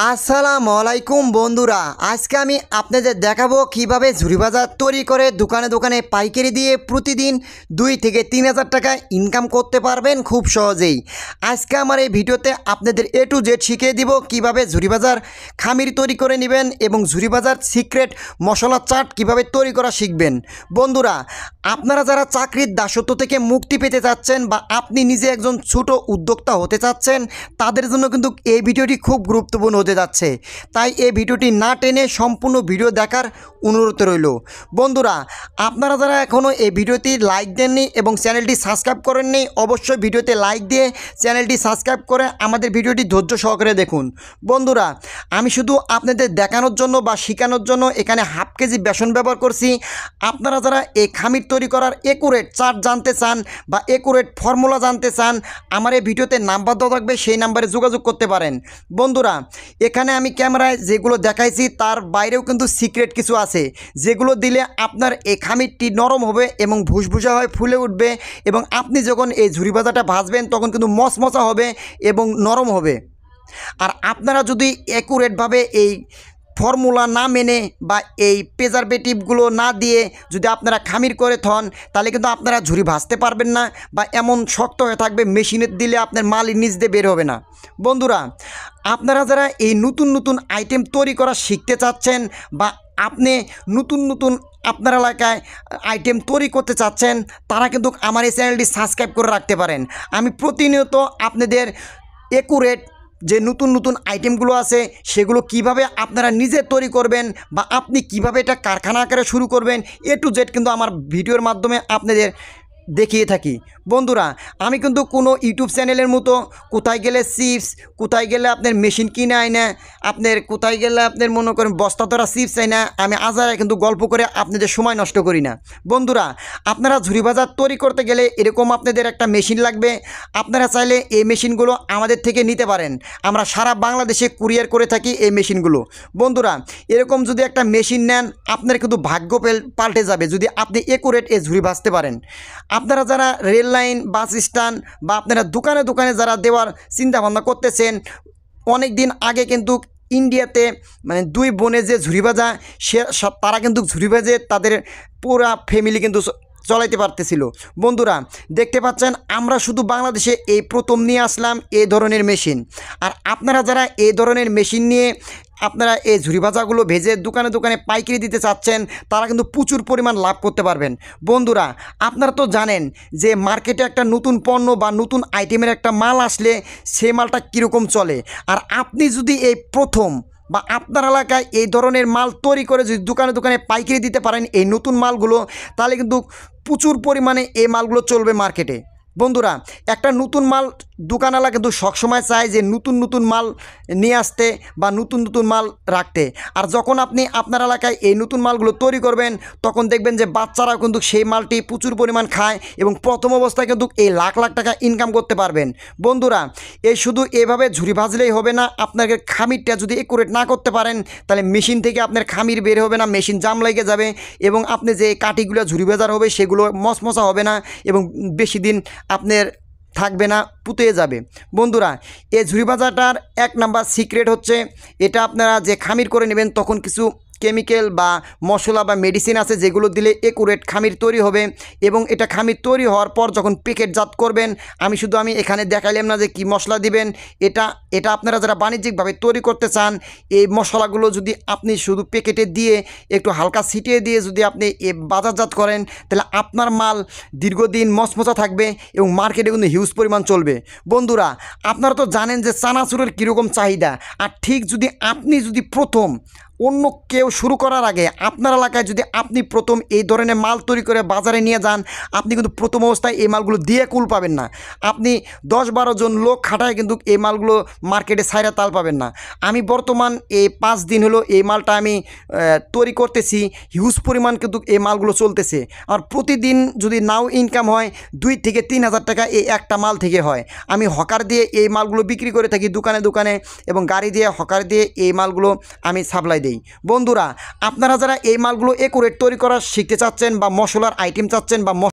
আসসালামু আলাইকুম বন্ধুরা, আজকে আমি আপনাদের দেখাবো কিভাবে ঝুরি বাজার তৈরি করে দোকানে দোকানে পাইকারি দিয়ে প্রতিদিন 2 থেকে 3 হাজার টাকা ইনকাম করতে পারবেন খুব সহজেই। আজকে আমার এই ভিডিওতে আপনাদের A to Z শিখিয়ে দিব কিভাবে ঝুরি বাজার খামির তৈরি করে নেবেন এবং ঝুরি বাজার সিক্রেট মশলা চাট কিভাবে তৈরি করা শিখবেন। বন্ধুরা, আপনারা যারা চাকরির দাসত্ব থেকে মুক্তি পেতে চাচ্ছেন বা আপনি নিজে একজন ছোট উদ্যোক্তা হতে চাচ্ছেন, তাদের জন্য কিন্তু এই ভিডিওটি খুব গুরুত্বপূর্ণ হতে যাচ্ছে। তাই এই ভিডিওটি না টেনে সম্পূর্ণ ভিডিও দেখার অনুরোধ রইল। বন্ধুরা, আপনারা যারা এখনও এই ভিডিওটি লাইক দেননি এবং চ্যানেলটি সাবস্ক্রাইব করেননি, অবশ্যই ভিডিওতে লাইক দিয়ে চ্যানেলটি সাবস্ক্রাইব করে আমাদের ভিডিওটি ধৈর্য সহকারে দেখুন। বন্ধুরা, আমি শুধু আপনাদের দেখানোর জন্য বা শেখানোর জন্য এখানে হাফ কেজি বেসন ব্যবহার করছি। আপনারা যারা এই খামির তৈরি করার একুরেট চার্ট জানতে চান বা একুরেট ফর্মুলা জানতে চান, আমার এই ভিডিওতে নাম্বার দেওয়া থাকবে, সেই নাম্বারে যোগাযোগ করতে পারেন। বন্ধুরা, এখানে আমি ক্যামেরায় যেগুলো দেখাইছি তার বাইরেও কিন্তু সিক্রেট কিছু আছে, যেগুলো দিলে আপনার এই খামিরটি নরম হবে এবং ভুসভুসা হয়ে ফুলে উঠবে এবং আপনি যখন এই ঝুরি ভাজাটা ভাজবেন তখন কিন্তু মচমচা হবে এবং নরম হবে। আর আপনারা যদি অ্যাকুরেটভাবে এই ফর্মুলা না মেনে বা এই প্রিজারভেটিভগুলো না দিয়ে যদি আপনারা খামির করে থন, তাহলে কিন্তু আপনারা ঝুরি ভাজতে পারবেন না বা এমন শক্ত হয়ে থাকবে, মেশিনে দিলে আপনার মালই নিচ দিয়ে বের হবে না। বন্ধুরা, আপনারা যারা এই নতুন নতুন আইটেম তৈরি করা শিখতে চাচ্ছেন বা আপনি নতুন নতুন আপনার এলাকায় আইটেম তৈরি করতে চাচ্ছেন, তারা কিন্তু আমার এই চ্যানেলটি সাবস্ক্রাইব করে রাখতে পারেন। আমি প্রতিনিয়ত আপনাদের একুরেট যে নতুন নতুন আইটেমগুলো আছে সেগুলো কিভাবে আপনারা নিজে তৈরি করবেন বা আপনি কিভাবে এটা কারখানা আকারে শুরু করবেন, A to Z কিন্তু আমার ভিডিওর মাধ্যমে আপনাদের দেখিয়ে থাকি। বন্ধুরা, আমি কিন্তু কোনো ইউটিউব চ্যানেলের মতো কোথায় গেলে চিপস, কোথায় গেলে আপনার মেশিন কিনে আয় না, আপনার কোথায় গেলে আপনার মনে করেন বস্তা ধরা চিপস আয় না, আমি আজারে কিন্তু গল্প করে আপনাদের সময় নষ্ট করি না। বন্ধুরা, আপনারা ঝুরি বাজার তৈরি করতে গেলে এরকম আপনাদের একটা মেশিন লাগবে। আপনারা চাইলে এই মেশিনগুলো আমাদের থেকে নিতে পারেন, আমরা সারা বাংলাদেশে কুরিয়ার করে থাকি এই মেশিনগুলো। বন্ধুরা, এরকম যদি একটা মেশিন নেন, আপনার কিন্তু ভাগ্য পাল্টে যাবে যদি আপনি একুরেট এই ঝুরি ভাজতে পারেন। আপনারা যারা রেল লাইন, বাস স্ট্যান্ড বা আপনারা দোকানে দোকানে যারা দেওয়ার চিন্তাভাবনা করতেছেন, অনেক দিন আগে কিন্তু ইন্ডিয়াতে মানে 2 বোনে যে ঝুরি ভাজা, তারা কিন্তু ঝুরি ভাজে তাদের পুরা ফ্যামিলি কিন্তু চলাইতে পারতেছিল। বন্ধুরা, দেখতে পাচ্ছেন আমরা শুধু বাংলাদেশে এই প্রথম নিয়ে আসলাম এই ধরনের মেশিন। আর আপনারা যারা এই ধরনের মেশিন নিয়ে আপনারা এই ঝুরি ভাজাগুলো ভেজে দোকানে দোকানে পাইকারি দিতে চাচ্ছেন, তারা কিন্তু প্রচুর পরিমাণ লাভ করতে পারবেন। বন্ধুরা, আপনারা তো জানেন যে মার্কেটে একটা নতুন পণ্য বা নতুন আইটেমের একটা মাল আসলে সেই মালটা কীরকম চলে। আর আপনি যদি এই প্রথম বা আপনার এলাকায় এই ধরনের মাল তৈরি করে যদি দোকানে দোকানে পাইকারি দিতে পারেন এই নতুন মালগুলো, তাহলে কিন্তু প্রচুর পরিমাণে এই মালগুলো চলবে মার্কেটে। বন্ধুরা, একটা নতুন মাল দোকানওয়ালা কিন্তু সবসময় চায় যে নতুন নতুন মাল নিয়ে আসতে বা নতুন নতুন মাল রাখতে। আর যখন আপনি আপনার এলাকায় এই নতুন মালগুলো তৈরি করবেন, তখন দেখবেন যে বাচ্চারাও কিন্তু সেই মালটি প্রচুর পরিমাণ খায় এবং প্রথম অবস্থায় কিন্তু এই লাখ লাখ টাকা ইনকাম করতে পারবেন। বন্ধুরা, এই শুধু এভাবে ঝুরি ভাজলেই হবে না, আপনাকে খামিরটা যদি একুরেট না করতে পারেন, তাহলে মেশিন থেকে আপনার খামির বের হবে না, মেশিন জাম লেগে যাবে এবং আপনি যে কাঠিগুলো ঝুরি ভাজার হবে সেগুলো মচমচা হবে না এবং বেশি দিন আপনার থাকবে না, পুঁতে যাবে। বন্ধুরা, এই ঝুরি ভাজাটার 1 নাম্বার সিক্রেট হচ্ছে এটা, আপনারা যে খামির করে নেবেন তখন কিছু কেমিক্যাল বা মশলা বা মেডিসিন আছে যেগুলো দিলে একুরেট খামির তৈরি হবে এবং এটা খামির তৈরি হওয়ার পর যখন প্যাকেটজাত করবেন, আমি এখানে দেখাইলাম না যে কি মশলা দিবেন। এটা আপনারা যারা বাণিজ্যিকভাবে তৈরি করতে চান, এই মশলাগুলো যদি আপনি শুধু প্যাকেটে দিয়ে একটু হালকা ছিটিয়ে দিয়ে যদি আপনি বাজারজাত করেন, তাহলে আপনার মাল দীর্ঘদিন মচমচা থাকবে এবং মার্কেটে কিন্তু হিউজ পরিমাণ চলবে। বন্ধুরা, আপনারা তো জানেন যে চানাচুরের কীরকম চাহিদা। আর ঠিক যদি আপনি প্রথম অন্য কেউ শুরু করার আগে আপনার এলাকায় যদি আপনি প্রথম এই ধরনের মাল তৈরি করে বাজারে নিয়ে যান, আপনি কিন্তু প্রথম অবস্থায় এই মালগুলো দিয়ে কুল পাবেন না। আপনি 10-12 জন লোক খাটায় কিন্তু এই মালগুলো মার্কেটে ছাইরা তাল পাবেন না। আমি বর্তমান এই 5 দিন হলো এই মালটা আমি তৈরি করতেছি, হিউজ পরিমাণ কিন্তু এই মালগুলো চলতেছে। আর প্রতিদিন যদি নাও ইনকাম হয় 2 থেকে 3 হাজার টাকা এই একটা মাল থেকে হয়। আমি হকার দিয়ে এই মালগুলো বিক্রি করে থাকি দোকানে দোকানে এবং গাড়ি দিয়ে হকার দিয়ে এই মালগুলো আমি সাপ্লাই দিই। বন্ধুরা, আপনারা যারা এই মালগুলো একুরেট তৈরি করা শিখতে চাচ্ছেন বা মশলার আইটেম চাচ্ছেন বা